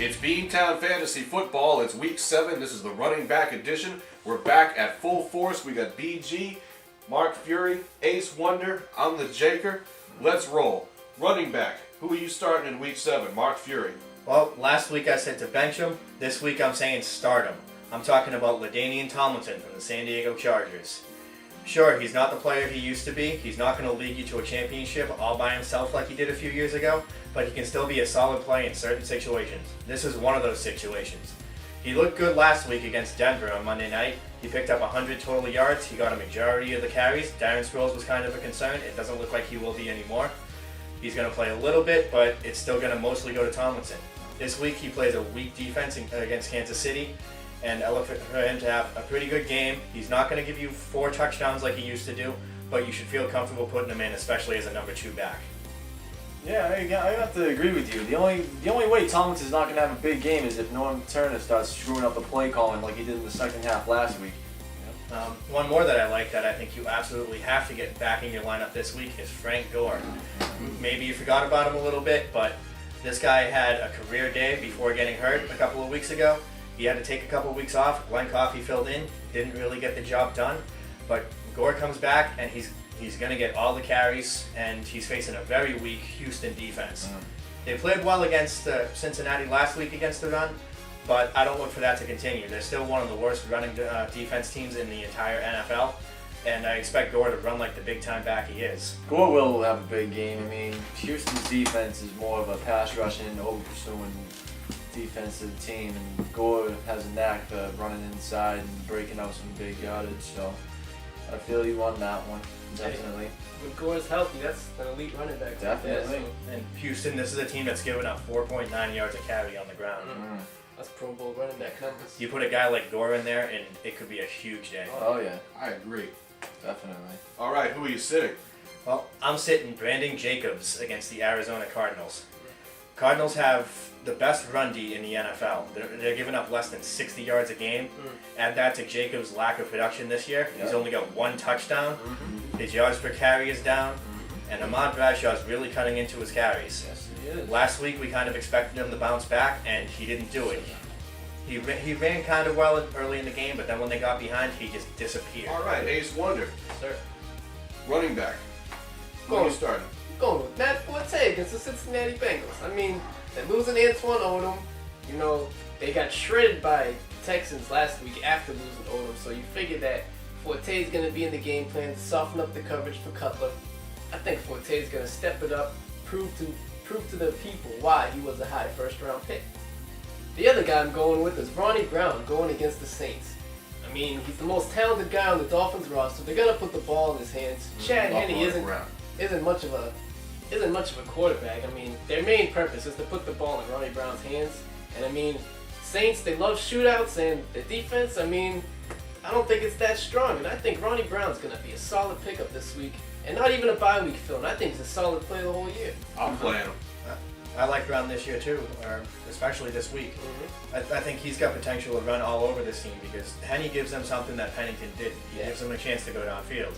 It's Beantown Fantasy Football. It's week 7. This is the running back edition. We're back at full force. We got BG, Mark Fury, Ace Wonder. I'm the Jaker. Let's roll. Running back. Who are you starting in week 7? Mark Fury. Well, last week I said to bench him. This week I'm saying start him. I'm talking about LaDainian Tomlinson from the San Diego Chargers. Sure, he's not the player he used to be. He's not going to lead you to a championship all by himself like he did a few years ago, but he can still be a solid play in certain situations. This is one of those situations. He looked good last week against Denver on Monday night. He picked up 100 total yards. He got a majority of the carries. Darren Sproles was kind of a concern. It doesn't look like he will be anymore. He's going to play a little bit, but it's still going to mostly go to Tomlinson. This week he plays a weak defense against Kansas City, and I look for him to have a pretty good game. He's not going to give you 4 touchdowns like he used to do, but you should feel comfortable putting him in, especially as a number 2 back. Yeah, I have to agree with you. The only way Tomlinson's not going to have a big game is if Norm Turner starts screwing up the play calling like he did in the second half last week. One more that I like that I think you absolutely have to get back in your lineup this week is Frank Gore. Maybe you forgot about him a little bit, but this guy had a career day before getting hurt a couple of weeks ago. He had to take a couple of weeks off. Glenn Coffey filled in, didn't really get the job done, but Gore comes back and he's going to get all the carries, and he's facing a very weak Houston defense. They played well against Cincinnati last week against the run, but I don't look for that to continue. They're still one of the worst running defense teams in the entire NFL, and I expect Gore to run like the big-time back he is. Gore will have a big game. I mean, Houston's defense is more of a pass rushing, over-pursuing defensive team, and Gore has a knack for running inside and breaking out some big yardage, so I feel you on that one, definitely. When Gore's healthy, that's an elite running back. Definitely. Right there, And Houston, this is a team that's given up 4.9 yards a carry on the ground. so that's Pro Bowl running back numbers. You put a guy like Gore in there, and it could be a huge day. Oh yeah, I agree. definitely. All right, who are you sitting? Well, I'm sitting Brandon Jacobs against the Arizona Cardinals. Cardinals have the best run D in the NFL. They're giving up less than 60 yards a game. Add that to Jacobs' lack of production this year. He's only got 1 touchdown. His yards per carry is down. And Ahmad Bradshaw's really cutting into his carries. Yes, he is. Last week we kind of expected him to bounce back, and he didn't do it. He ran kind of well early in the game, but then when they got behind, he just disappeared. All right, Ace Wonder. Sir. Running back. Who are you starting? Going with Matt Forte against the Cincinnati Bengals. I mean, they're losing Antoine Odom. You know, they got shredded by the Texans last week after losing Odom, so you figure that Forte is going to be in the game plan to soften up the coverage for Cutler. I think Forte is going to step it up, prove to the people why he was a high first-round pick. The other guy I'm going with is Ronnie Brown going against the Saints. I mean, he's the most talented guy on the Dolphins roster. They're going to put the ball in his hands. Chad Henne isn't much of a quarterback. I mean, their main purpose is to put the ball in Ronnie Brown's hands. And I mean, Saints, they love shootouts, and the defense, I mean, I don't think it's that strong. And I think Ronnie Brown's going to be a solid pickup this week. And not even a bye week film. I think he's a solid play the whole year. I'm playing him. I like Brown this year too, or especially this week. I think he's got potential to run all over this team because Henne gives them something that Pennington didn't. He gives them a chance to go downfield.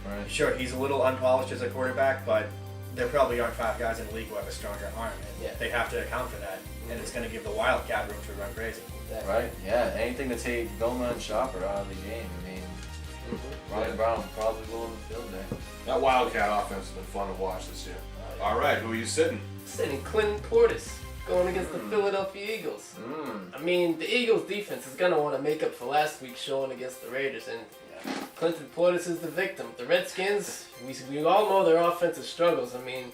Right. Sure, he's a little unpolished as a quarterback, but there probably aren't 5 guys in the league who have a stronger arm, and they have to account for that. And it's going to give the Wildcat room to run crazy. Right, yeah, anything to take Vilma and Chopper out of the game. I mean, Ronnie Brown probably will in the field day. That Wildcat offense has been fun to watch this year. All right, who are you sitting? Sitting Clinton Portis going against the Philadelphia Eagles. I mean, the Eagles defense is going to want to make up for last week's showing against the Raiders, and Clinton Portis is the victim. The Redskins, we all know their offensive struggles. I mean,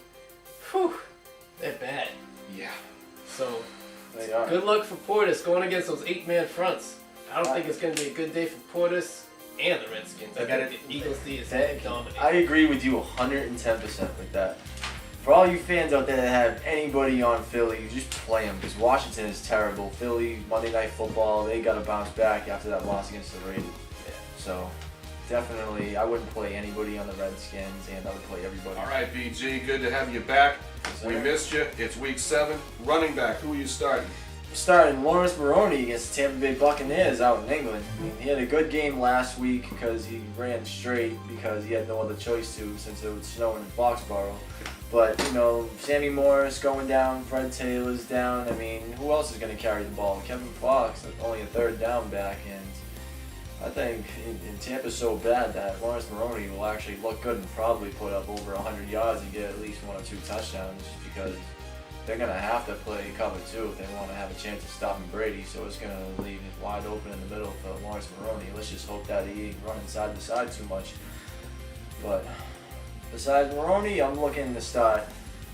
they're bad. Yeah. So, They are. good luck for Portis going against those 8-man fronts. I don't think it's going to be a good day for Portis and the Redskins. I think the Eagles D is going to dominate. I agree with you 110% with that. For all you fans out there that have anybody on Philly, just play them because Washington is terrible. Philly, Monday Night Football, they got to bounce back after that loss against the Raiders. So, definitely, I wouldn't play anybody on the Redskins, and I would play everybody. All right, BG, good to have you back. Yes, We sir. missed you. It's week 7. Running back, who are you starting? starting Lawrence Maroney against the Tampa Bay Buccaneers out in England. I mean, he had a good game last week because he ran straight because he had no other choice to since it was snowing in Foxborough. But, you know, Sammy Morris going down, Fred Taylor's down. I mean, who else is going to carry the ball? Kevin Fox, only a third down back, and I think in Tampa's so bad that Lawrence Maroney will actually look good and probably put up over 100 yards and get at least 1 or 2 touchdowns just because they're going to have to play cover 2 if they want to have a chance of stopping Brady. So it's going to leave it wide open in the middle for Lawrence Maroney. Let's just hope that he ain't running side to side too much. But besides Maroney, I'm looking to start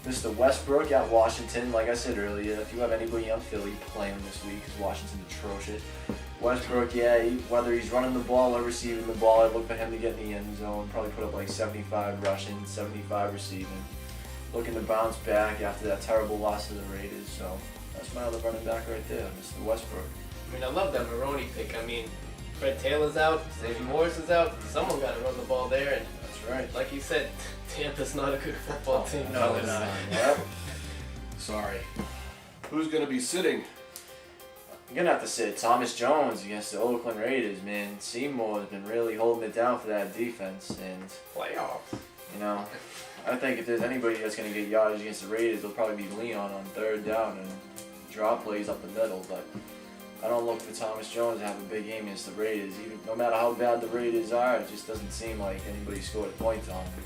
Mr. Westbrook at Washington. Like I said earlier, if you have anybody on Philly, play him this week because Washington's atrocious. Westbrook, yeah, whether he's running the ball or receiving the ball, I look for him to get in the end zone. Probably put up like 75 rushing, 75 receiving. Looking to bounce back after that terrible loss to the Raiders. So that's my other running back right there, Mr. Westbrook. I mean, I love that Maroney pick. I mean, Fred Taylor's out, Sammy Morris is out. Someone got to run the ball there, and That's right. like you said, Tampa's not a good football team. No, they're not. Yep. Sorry. Who's going to be sitting? I'm gonna have to say Thomas Jones against the Oakland Raiders, man. Seymour has been really holding it down for that defense, and Playoffs. you know, I think if there's anybody that's gonna get yardage against the Raiders, it'll probably be Leon on third down and draw plays up the middle. But I don't look for Thomas Jones to have a big game against the Raiders. Even no matter how bad the Raiders are, it just doesn't seem like anybody scored a point on them.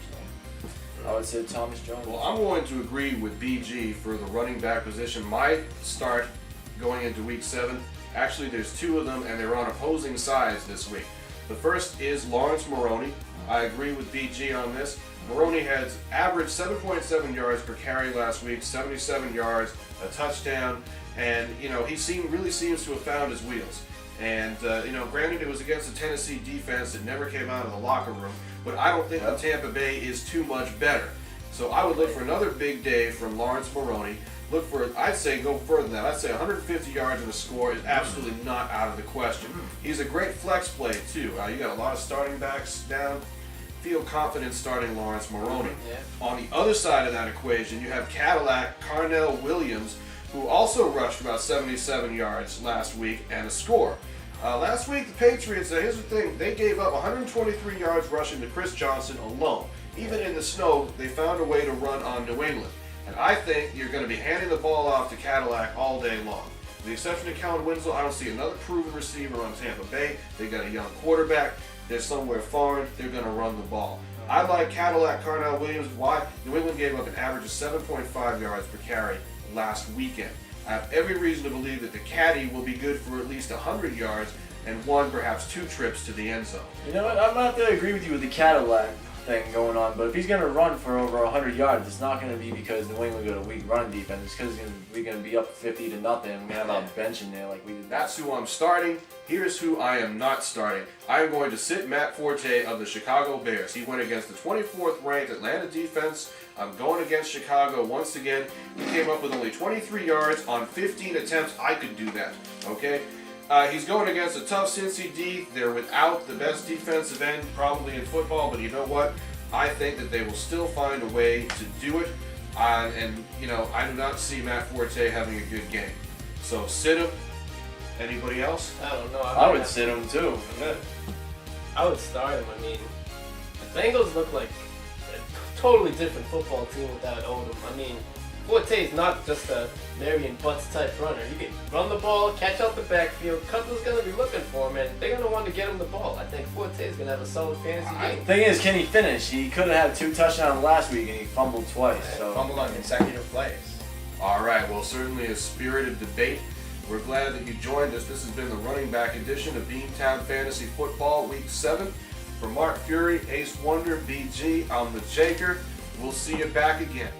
So I would say Thomas Jones. Well, I'm going to agree with BG for the running back position. My start going into week 7, actually there's 2 of them and they're on opposing sides this week. The first is Lawrence Maroney. I agree with BG on this. Maroney had averaged 7.7 yards per carry last week, 77 yards, a touchdown, and you know he really seems to have found his wheels. And you know, granted it was against the Tennessee defense that never came out of the locker room, but I don't think the Tampa Bay is too much better. So I would look for another big day from Lawrence Maroney. Look for, I'd say go further than that. I'd say 150 yards and a score is absolutely not out of the question. He's a great flex play too. You got a lot of starting backs down. Feel confident starting Lawrence Maroney. Yeah. On the other side of that equation, you have Cadillac Carnell Williams, who also rushed about 77 yards last week and a score. Last week, the Patriots, here's the thing, they gave up 123 yards rushing to Chris Johnson alone. Even in the snow, they found a way to run on New England. And I think you're going to be handing the ball off to Cadillac all day long. With the exception of Kellen Winslow, I don't see another proven receiver on Tampa Bay. They got a young quarterback. They're somewhere foreign. They're going to run the ball. I like Cadillac Carnell Williams. Why? New England gave up an average of 7.5 yards per carry last weekend. I have every reason to believe that the Caddy will be good for at least 100 yards and 1, perhaps 2 trips to the end zone. You know what? I'm not going to agree with you with the Cadillac thing going on, but if he's going to run for over 100 yards, it's not going to be because New England got a weak run defense. It's because we're going to be up 50 to nothing. We're going to have our bench in there like we did. That's who I'm starting. Here's who I am not starting. I am going to sit Matt Forte of the Chicago Bears. He went against the 24th ranked Atlanta defense. I'm going against Chicago once again. He came up with only 23 yards on 15 attempts. I could do that, okay? He's going against a tough Cincy D. They're without the best defensive end probably in football, but you know what? I think that they will still find a way to do it. And, you know, I do not see Matt Forte having a good game. So sit him. Anybody else? I don't know. I would sit him too. I would start him. I mean, the Bengals look like a totally different football team without Odom. I mean, Forte is not just a Marion Butts type runner. He can run the ball, catch out the backfield. Cutler's going to be looking for him, and they're going to want to get him the ball. I think Forte is going to have a solid fantasy game. Thing is, can he finish? He could have had 2 touchdowns last week, and he fumbled twice. So Fumbled on consecutive plays. All right, well, certainly a spirited debate. We're glad that you joined us. This has been the running back edition of Beantown Fantasy Football Week 7. For Mark Fury, Ace Wonder, BG, I'm the Jaker. We'll see you back again.